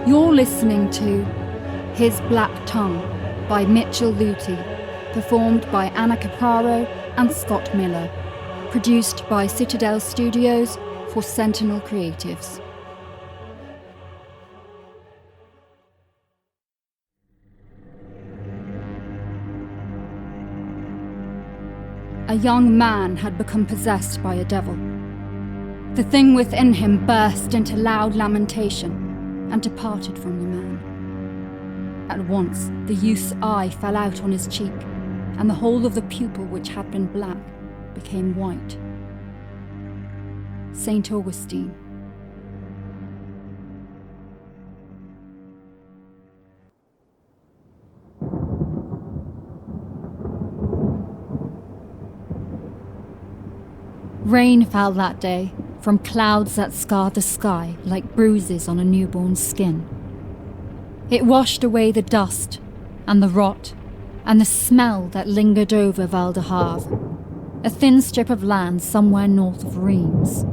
You're listening to His Black Tongue by Mitchell Luty, performed by Anna Capraro and Scott Miller, produced by Citadel Studios for Sentinel Creatives. A young man had become possessed by a devil. The thing within him burst into loud lamentation and departed from the man. At once, the youth's eye fell out on his cheek, and the whole of the pupil, which had been black, became white. St. Augustine. Rain fell that day, from clouds that scarred the sky like bruises on a newborn's skin. It washed away the dust and the rot and the smell that lingered over Val de Havre, a thin strip of land somewhere north of Reams.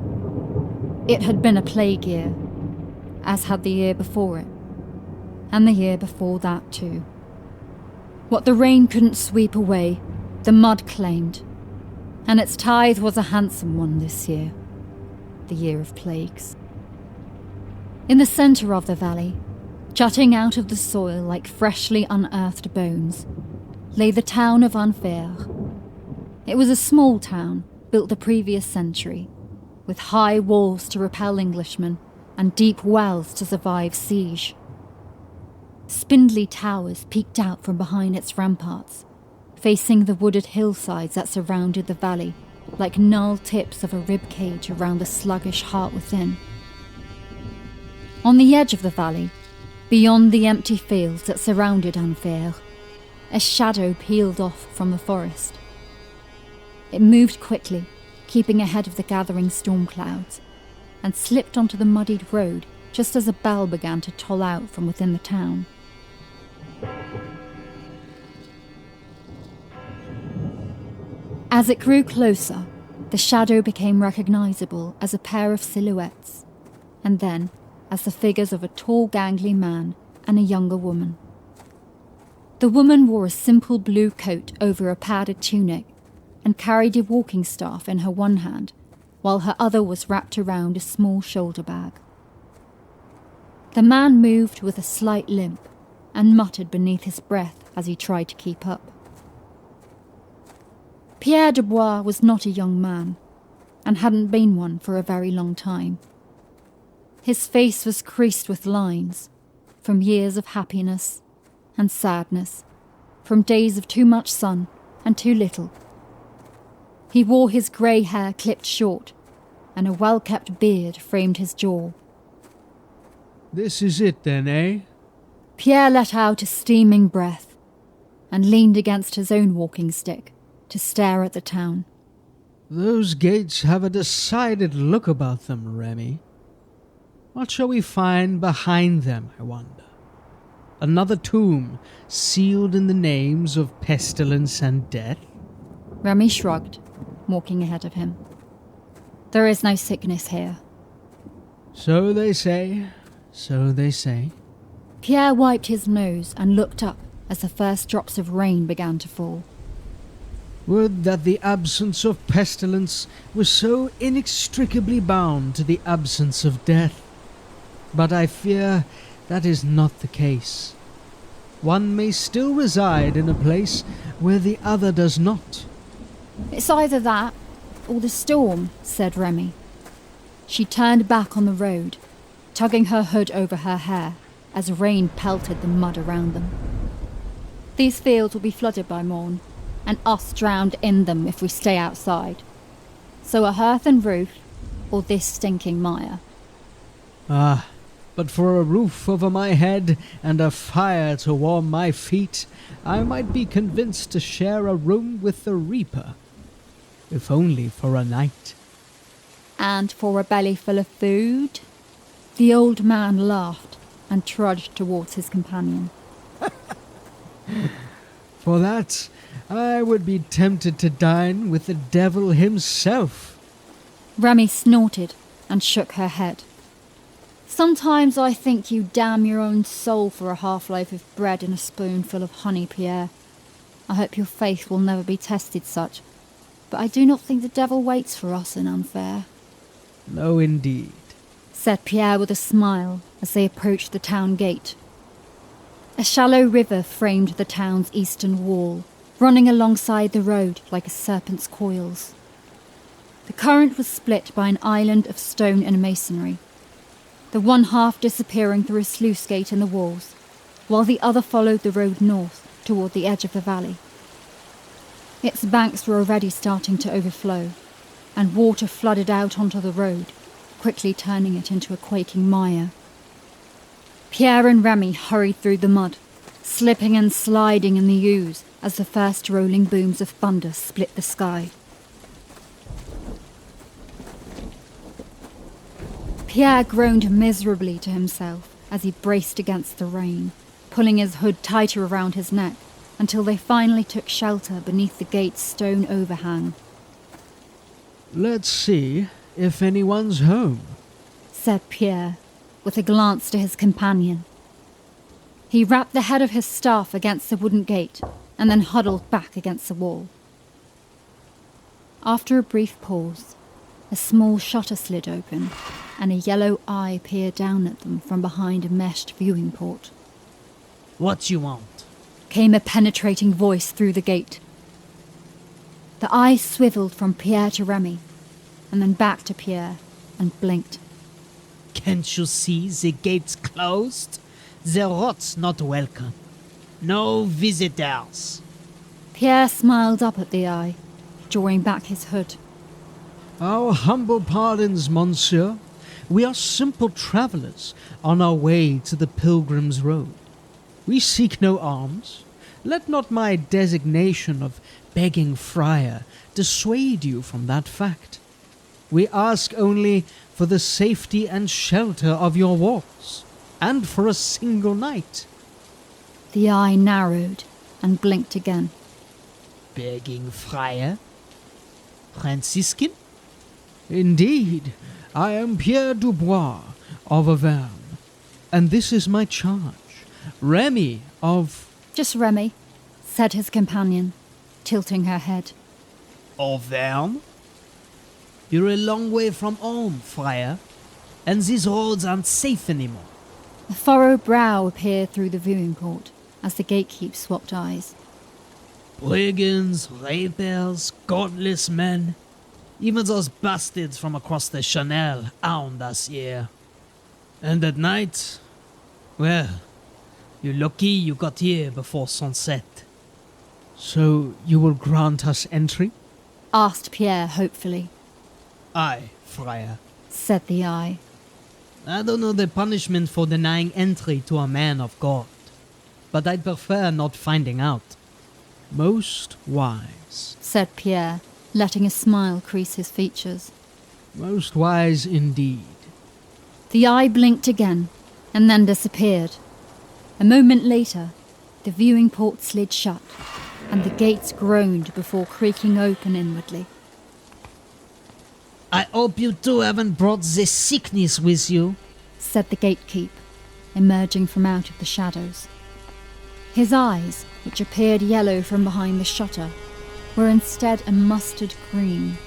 It had been a plague year, as had the year before it, and the year before that too. What the rain couldn't sweep away, the mud claimed, and its tithe was a handsome one this year. The year of plagues. In the centre of the valley, jutting out of the soil like freshly unearthed bones, lay the town of Enfaire. It was a small town, built the previous century, with high walls to repel Englishmen and deep wells to survive siege. Spindly towers peeked out from behind its ramparts, facing the wooded hillsides that surrounded the valley, like gnarled tips of a rib cage around the sluggish heart within. On the edge of the valley, beyond the empty fields that surrounded Enfaire, a shadow peeled off from the forest. It moved quickly, keeping ahead of the gathering storm clouds, and slipped onto the muddied road just as a bell began to toll out from within the town. As it grew closer, the shadow became recognizable as a pair of silhouettes, and then as the figures of a tall, gangly man and a younger woman. The woman wore a simple blue coat over a padded tunic and carried a walking staff in her one hand, while her other was wrapped around a small shoulder bag. The man moved with a slight limp and muttered beneath his breath as he tried to keep up. Pierre Dubois was not a young man, and hadn't been one for a very long time. His face was creased with lines, from years of happiness and sadness, from days of too much sun and too little. He wore his grey hair clipped short, and a well-kept beard framed his jaw. This is it then, eh? Pierre let out a steaming breath, and leaned against his own walking stick to stare at the town. Those gates have a decided look about them, Remy. What shall we find behind them, I wonder? Another tomb, sealed in the names of pestilence and death? Remy shrugged, walking ahead of him. There is no sickness here. So they say, so they say. Pierre wiped his nose and looked up as the first drops of rain began to fall. Would that the absence of pestilence was so inextricably bound to the absence of death. But I fear that is not the case. One may still reside in a place where the other does not. It's either that or the storm, said Remy. She turned back on the road, tugging her hood over her hair as rain pelted the mud around them. These fields will be flooded by morn, and us drowned in them if we stay outside. So a hearth and roof, or this stinking mire. Ah, but for a roof over my head and a fire to warm my feet, I might be convinced to share a room with the Reaper, if only for a night. And for a belly full of food? The old man laughed and trudged towards his companion. For that, I would be tempted to dine with the devil himself. Remy snorted and shook her head. Sometimes I think you damn your own soul for a half-loaf of bread and a spoonful of honey, Pierre. I hope your faith will never be tested such, but I do not think the devil waits for us in Enfaire. No, indeed, said Pierre with a smile as they approached the town gate. A shallow river framed the town's eastern wall, running alongside the road like a serpent's coils. The current was split by an island of stone and masonry, the one half disappearing through a sluice gate in the walls, while the other followed the road north toward the edge of the valley. Its banks were already starting to overflow, and water flooded out onto the road, quickly turning it into a quaking mire. Pierre and Remy hurried through the mud, slipping and sliding in the ooze as the first rolling booms of thunder split the sky. Pierre groaned miserably to himself as he braced against the rain, pulling his hood tighter around his neck until they finally took shelter beneath the gate's stone overhang. Let's see if anyone's home, said Pierre, with a glance to his companion. He rapped the head of his staff against the wooden gate and then huddled back against the wall. After a brief pause, a small shutter slid open and a yellow eye peered down at them from behind a meshed viewing port. What you want? Came a penetrating voice through the gate. The eye swiveled from Pierre to Remy, and then back to Pierre, and blinked. Can't you see the gate's closed? The rot's not welcome. No visitors. Pierre smiled up at the eye, drawing back his hood. Our humble pardons, monsieur. We are simple travellers on our way to the Pilgrim's Road. We seek no alms. Let not my designation of begging friar dissuade you from that fact. We ask only for the safety and shelter of your walls, and for a single night. The eye narrowed and blinked again. Begging friar? Franciscan? Indeed, I am Pierre Dubois of Auvergne, and this is my charge, Remy of... Just Remy, said his companion, tilting her head. Auvergne? You're a long way from home, friar, and these roads aren't safe anymore. A furrowed brow appeared through the viewing port as the gatekeep swapped eyes. Brigands, rapers, godless men. Even those bastards from across the Chanel hound us here. And at night, well, you're lucky you got here before sunset. So you will grant us entry? Asked Pierre hopefully. Aye, friar, said the eye. I don't know the punishment for denying entry to a man of God, but I'd prefer not finding out. Most wise, said Pierre, letting a smile crease his features. Most wise indeed. The eye blinked again, and then disappeared. A moment later, the viewing port slid shut, and the gates groaned before creaking open inwardly. I hope you two haven't brought this sickness with you, said the gatekeep, emerging from out of the shadows. His eyes, which appeared yellow from behind the shutter, were instead a mustard green.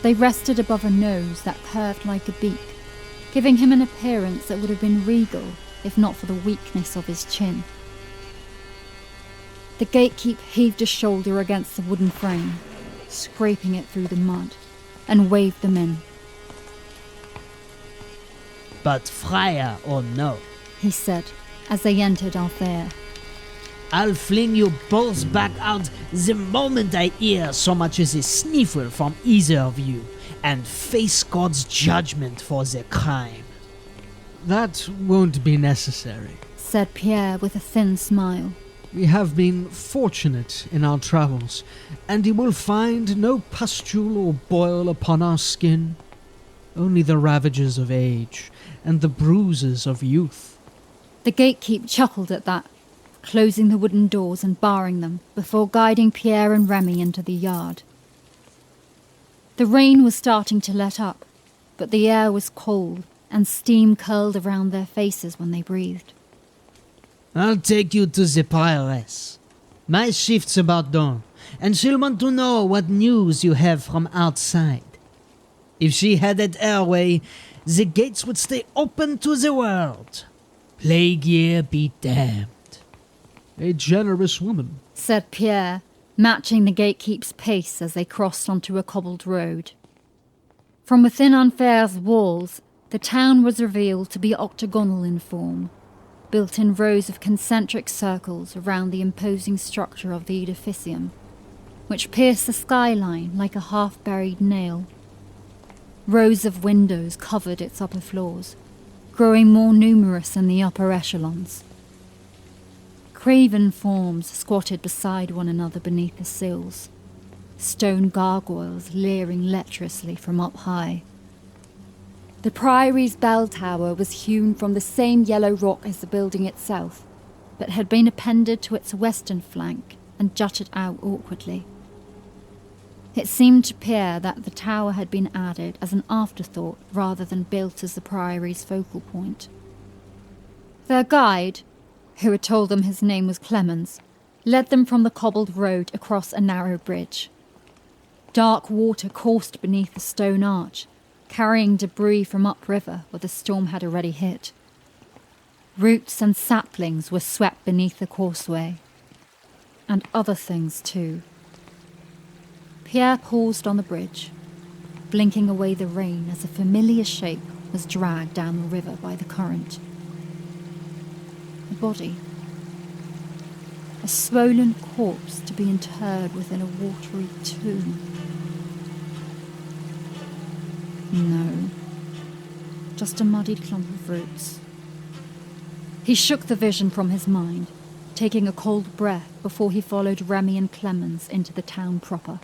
They rested above a nose that curved like a beak, giving him an appearance that would have been regal if not for the weakness of his chin. The gatekeep heaved a shoulder against the wooden frame, scraping it through the mud, and waved them in. But friar or no, he said, as they entered Enfaire. I'll fling you both back out the moment I hear so much as a sniffle from either of you, and face God's judgment for the crime. That won't be necessary, said Pierre with a thin smile. We have been fortunate in our travels, and you will find no pustule or boil upon our skin, only the ravages of age and the bruises of youth. The gatekeep chuckled at that, closing the wooden doors and barring them before guiding Pierre and Remy into the yard. The rain was starting to let up, but the air was cold and steam curled around their faces when they breathed. I'll take you to the prioress. My shift's about done, and she'll want to know what news you have from outside. If she had it her way, the gates would stay open to the world. Plague year be damned. A generous woman. Said Pierre, matching the gatekeep's pace as they crossed onto a cobbled road. From within Enfaire's walls, the town was revealed to be octagonal in form, built in rows of concentric circles around the imposing structure of the edificium, which pierced the skyline like a half-buried nail. Rows of windows covered its upper floors, growing more numerous in the upper echelons. Craven forms squatted beside one another beneath the sills, stone gargoyles leering lecherously from up high. The priory's bell tower was hewn from the same yellow rock as the building itself, but had been appended to its western flank and jutted out awkwardly. It seemed to Pierre that the tower had been added as an afterthought rather than built as the priory's focal point. Their guide, who had told them his name was Clemens, led them from the cobbled road across a narrow bridge. Dark water coursed beneath the stone arch, carrying debris from upriver where the storm had already hit. Roots and saplings were swept beneath the causeway, and other things too. Pierre paused on the bridge, blinking away the rain as a familiar shape was dragged down the river by the current. A body. A swollen corpse to be interred within a watery tomb. No, just a muddied clump of roots. He shook the vision from his mind, taking a cold breath before he followed Remy and Clemens into the town proper.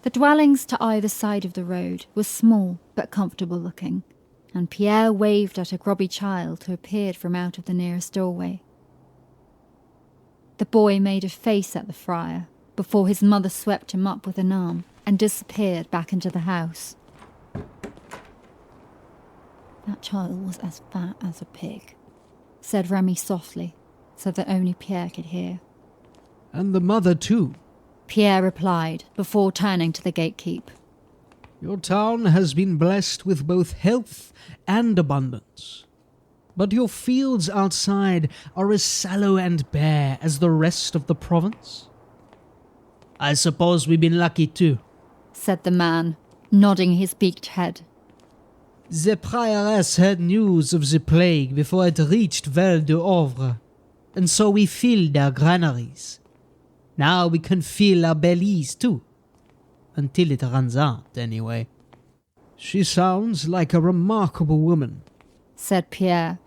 The dwellings to either side of the road were small but comfortable looking, and Pierre waved at a grubby child who appeared from out of the nearest doorway. The boy made a face at the friar before his mother swept him up with an arm and disappeared back into the house. That child was as fat as a pig, said Remy softly, so that only Pierre could hear. And the mother too. Pierre replied, before turning to the gatekeep. Your town has been blessed with both health and abundance. But your fields outside are as sallow and bare as the rest of the province. I suppose we've been lucky too, said the man, nodding his beaked head. The prioress had news of the plague before it reached Val d'Oeuvre, and so we filled our granaries. Now we can fill our bellies too. Until it runs out, anyway. She sounds like a remarkable woman, said Pierre,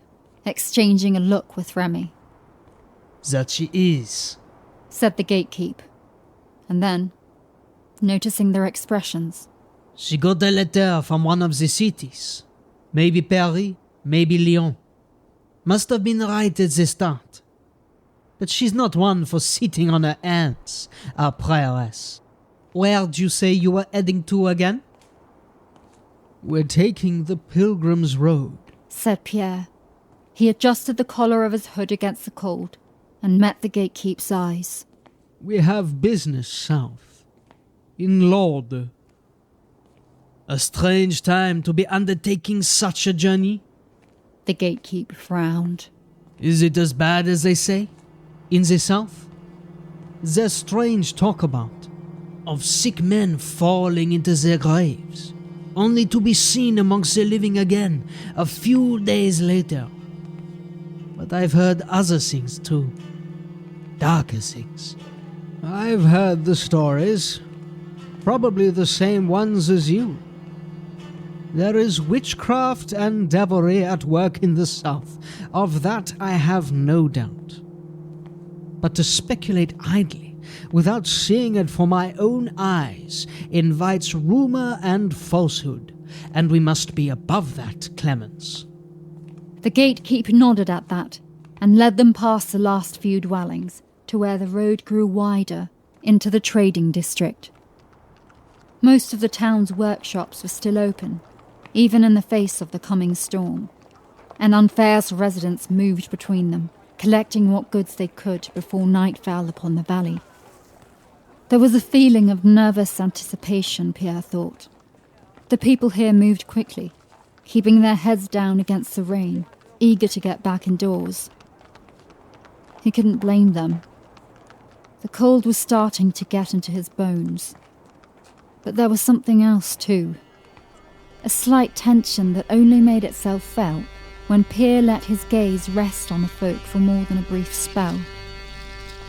exchanging a look with Remy. That she is, said the gatekeep. And then, noticing their expressions, she got a letter from one of the cities. Maybe Paris, maybe Lyon. Must have been right at the start. But she's not one for sitting on her hands, our prioress. Where'd you say you were heading to again? We're taking the Pilgrim's Road, said Pierre. He adjusted the collar of his hood against the cold and met the gatekeep's eyes. We have business south, in Lord. A strange time to be undertaking such a journey. The gatekeep frowned. Is it as bad as they say? In the south? There's strange talk about. Of sick men falling into their graves, only to be seen amongst the living again a few days later. But I've heard other things too. Darker things. I've heard the stories. Probably the same ones as you. There is witchcraft and devilry at work in the south. Of that I have no doubt. But to speculate idly, without seeing it for my own eyes, invites rumour and falsehood, and we must be above that, Clemens. The gatekeep nodded at that, and led them past the last few dwellings, to where the road grew wider, into the trading district. Most of the town's workshops were still open, even in the face of the coming storm, and Enfaire's residents moved between them, collecting what goods they could before night fell upon the valley. There was a feeling of nervous anticipation, Pierre thought. The people here moved quickly, keeping their heads down against the rain, eager to get back indoors. He couldn't blame them. The cold was starting to get into his bones. But there was something else too. A slight tension that only made itself felt when Pierre let his gaze rest on the folk for more than a brief spell.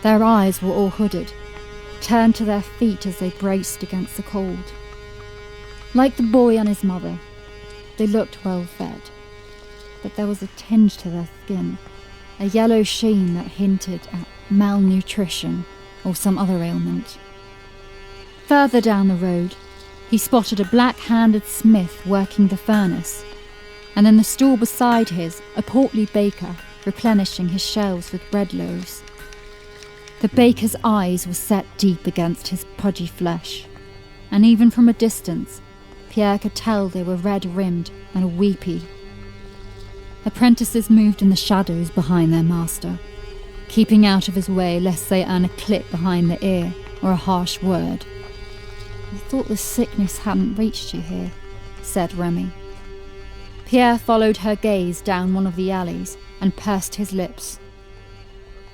Their eyes were all hooded, turned to their feet as they braced against the cold. Like the boy and his mother, they looked well fed, but there was a tinge to their skin, a yellow sheen that hinted at malnutrition or some other ailment. Further down the road, he spotted a black-handed smith working the furnace, and in the stall beside his, a portly baker replenishing his shelves with bread loaves. The baker's eyes were set deep against his pudgy flesh, and even from a distance, Pierre could tell they were red-rimmed and weepy. Apprentices moved in the shadows behind their master, keeping out of his way lest they earn a clip behind the ear or a harsh word. "I thought the sickness hadn't reached you here," said Remy. Pierre followed her gaze down one of the alleys and pursed his lips.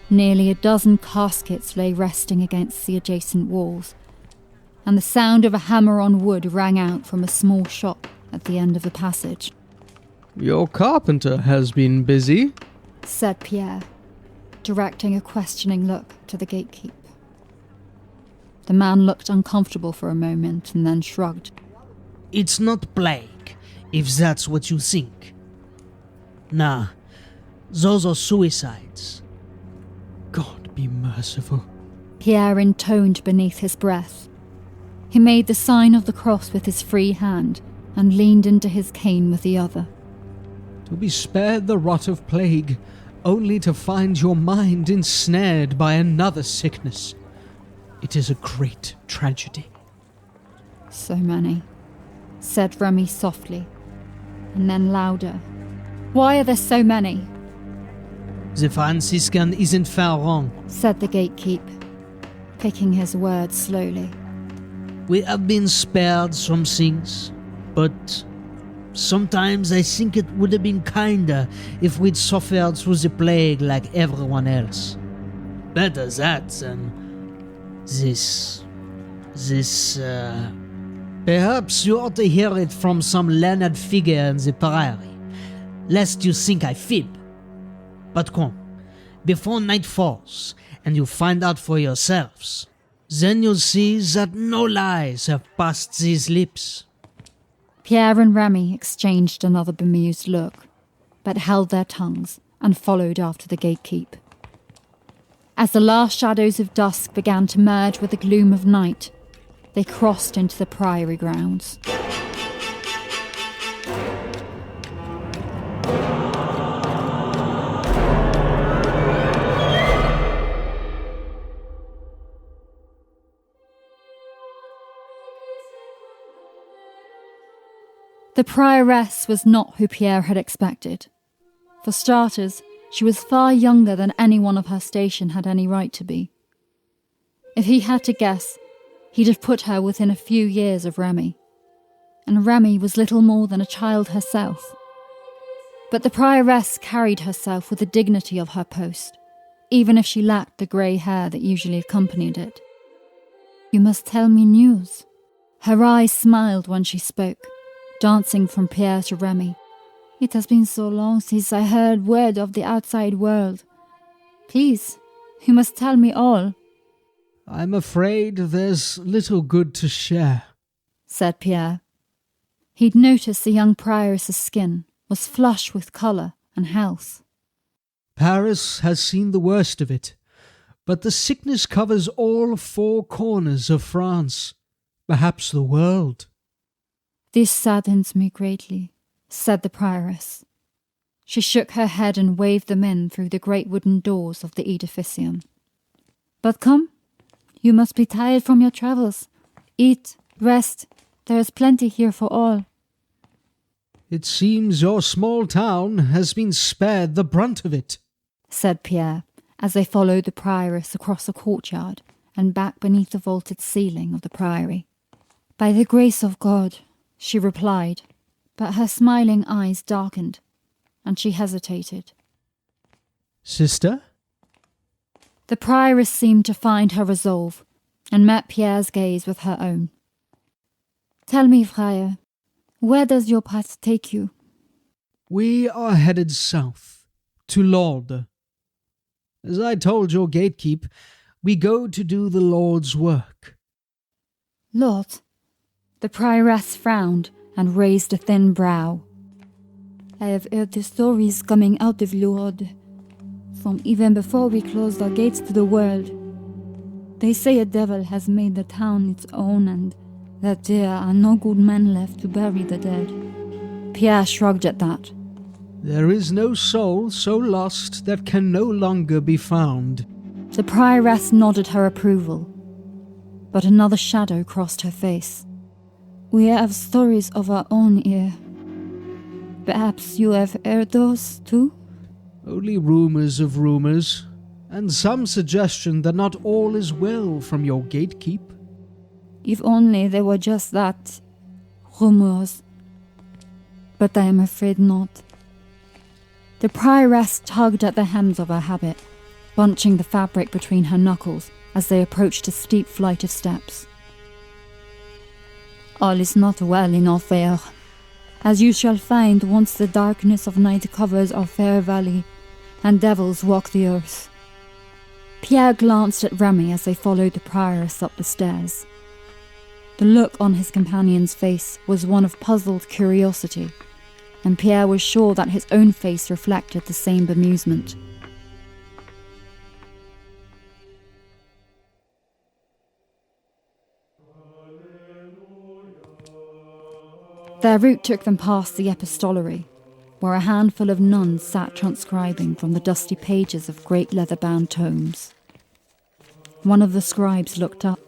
Nearly a dozen caskets lay resting against the adjacent walls, and the sound of a hammer on wood rang out from a small shop at the end of the passage. "Your carpenter has been busy," said Pierre, directing a questioning look to the gatekeep. The man looked uncomfortable for a moment and then shrugged. It's not plague, if that's what you think. Nah, those are suicides. "God be merciful," Pierre intoned beneath his breath. He made the sign of the cross with his free hand and leaned into his cane with the other. "To be spared the rot of plague, only to find your mind ensnared by another sickness. It is a great tragedy." "So many," said Remy softly, and then louder. "Why are there so many?" The Franciscan isn't far wrong. said the gatekeep, picking his words slowly. We have been spared some things, but sometimes I think it would have been kinder if we'd suffered through the plague like everyone else. Better that than this. Perhaps you ought to hear it from some learned figure in the priory, lest you think I fib. But come, before night falls, and you find out for yourselves, then you'll see that no lies have passed these lips. Pierre and Remy exchanged another bemused look, but held their tongues and followed after the gatekeep. As the last shadows of dusk began to merge with the gloom of night, they crossed into the priory grounds. The prioress was not who Pierre had expected. For starters, she was far younger than anyone of her station had any right to be. If he had to guess, he'd have put her within a few years of Remy. And Remy was little more than a child herself. But the prioress carried herself with the dignity of her post, even if she lacked the grey hair that usually accompanied it. "You must tell me news." Her eyes smiled when she spoke, dancing from Pierre to Remy. "It has been so long since I heard word of the outside world. Please, you must tell me all." "I'm afraid there's little good to share," said Pierre. He'd noticed the young prioress's skin was flush with colour and health. "Paris has seen the worst of it, but the sickness covers all 4 corners of France, perhaps the world." "This saddens me greatly," said the prioress. She shook her head and waved them in through the great wooden doors of the edificium. "But come, you must be tired from your travels. Eat Rest. There is plenty here for all. It seems your small town has been spared the brunt of it, said Pierre, as they followed the prioress across the courtyard and back beneath the vaulted ceiling of the priory. By the grace of God, she replied, but her smiling eyes darkened, and she hesitated. Sister? The prioress seemed to find her resolve, and met Pierre's gaze with her own. Tell me, friar, where does your path take you? We are headed south, to Lord. As I told your gatekeep, we go to do the Lord's work. Lord? The prioress frowned and raised a thin brow. I have heard the stories coming out of Lord, from even before we closed our gates to the world. They say a devil has made the town its own and that there are no good men left to bury the dead. Pierre shrugged at that. There is no soul so lost that can no longer be found. The prioress nodded her approval, but another shadow crossed her face. We have stories of our own here. Perhaps you have heard those too? Only rumours of rumours, and some suggestion that not all is well from your gatekeep. If only they were just that. Rumours. But I am afraid not. The prioress tugged at the hems of her habit, bunching the fabric between her knuckles as they approached a steep flight of steps. All is not well in Enfaire, as you shall find once the darkness of night covers our fair valley, and devils walk the earth. Pierre glanced at Remy as they followed the prioress up the stairs. The look on his companion's face was one of puzzled curiosity, and Pierre was sure that his own face reflected the same bemusement. Their route took them past the epistolary, where a handful of nuns sat transcribing from the dusty pages of great leather-bound tomes. One of the scribes looked up,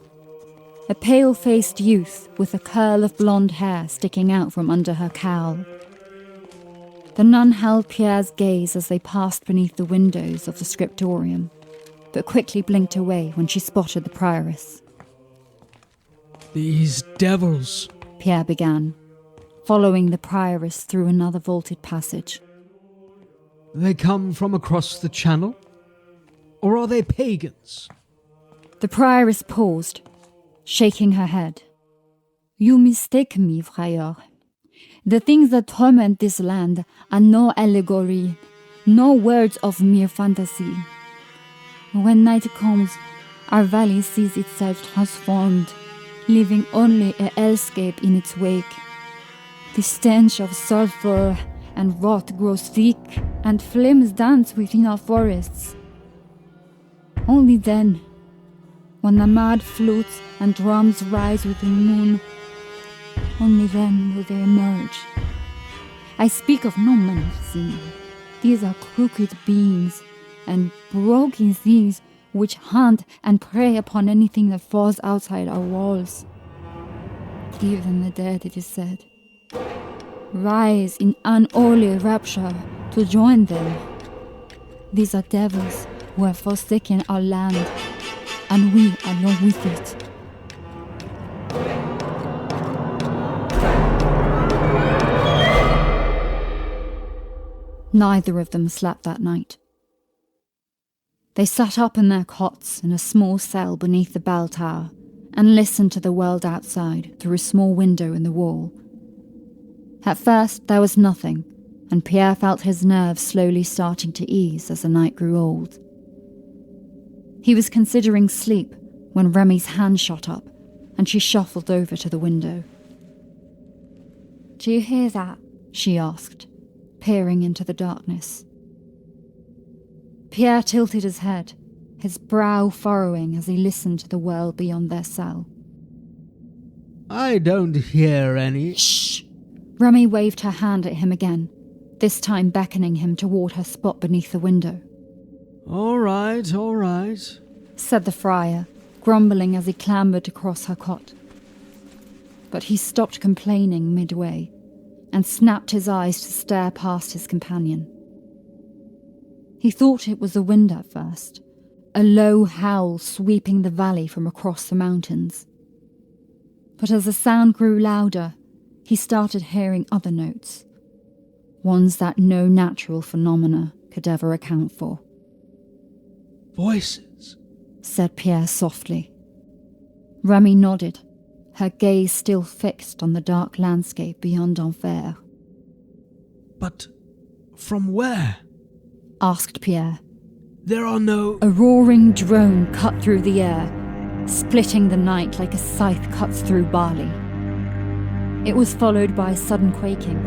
a pale-faced youth with a curl of blonde hair sticking out from under her cowl. The nun held Pierre's gaze as they passed beneath the windows of the scriptorium, but quickly blinked away when she spotted the prioress. These devils, Pierre began, following the prioress through another vaulted passage. they come from across the channel? Or are they pagans? The prioress paused, shaking her head. You mistake me, friar. The things that torment this land are no allegory, no words of mere fantasy. When night comes, our valley sees itself transformed, leaving only a hellscape in its wake. The stench of sulfur and rot grows thick, and flames dance within our forests. Only then, when the mad flutes and drums rise with the moon, only then will they emerge. I speak of no man of sin. These are crooked beings and broken things which hunt and prey upon anything that falls outside our walls. Even the dead, it is said, rise in unholy rapture to join them. These are devils who have forsaken our land, and we along with it. Neither of them slept that night. They sat up in their cots in a small cell beneath the bell tower and listened to the world outside through a small window in the wall. At first there was nothing, and Pierre felt his nerves slowly starting to ease as the night grew old. He was considering sleep when Remy's hand shot up, and she shuffled over to the window. "Do you hear that?" she asked, peering into the darkness. Pierre tilted his head, his brow furrowing as he listened to the world beyond their cell. I don't hear any. Shh! Remy waved her hand at him again, this time beckoning him toward her spot beneath the window. All right, said the friar, grumbling as he clambered across her cot. but he stopped complaining midway and snapped his eyes to stare past his companion. He thought it was a wind at first, a low howl sweeping the valley from across the mountains. But as the sound grew louder, he started hearing other notes, ones that no natural phenomena could ever account for. Voices, said Pierre softly. Remy nodded, her gaze still fixed on the dark landscape beyond Enfaire. But from where? Asked Pierre. There are no... A roaring drone cut through the air, splitting the night like a scythe cuts through barley. It was followed by a sudden quaking,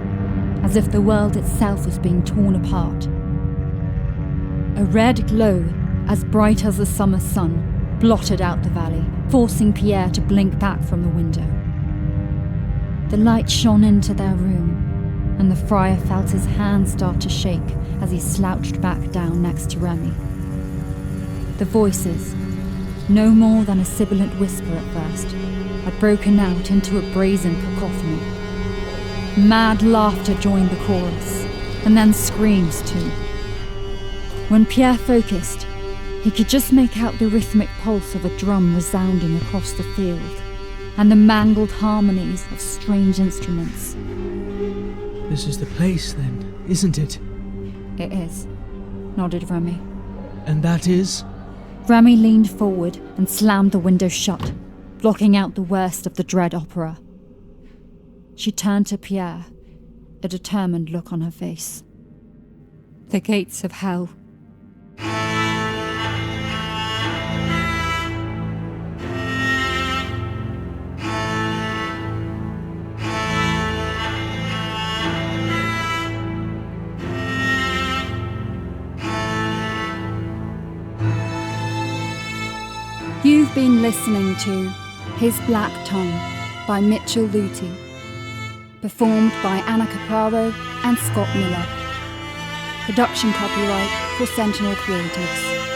as if the world itself was being torn apart. A red glow, as bright as the summer sun, blotted out the valley, forcing Pierre to blink back from the window. The light shone into their room, and the friar felt his hand start to shake as he slouched back down next to Remy. The voices, no more than a sibilant whisper at first, had broken out into a brazen cacophony. Mad laughter joined the chorus, and then screams too. When Pierre focused, he could just make out the rhythmic pulse of a drum resounding across the field, and the mangled harmonies of strange instruments. This is the place, then, isn't it? It is, nodded Remy. And that is? Remy leaned forward and slammed the window shut, blocking out the worst of the dread opera. She turned to Pierre, a determined look on her face. The gates of hell. You've been listening to His Black Tongue by Mitchell Luty, performed by Anna Capraro and Scott Miller. Production copyright for Sentinel Creatives.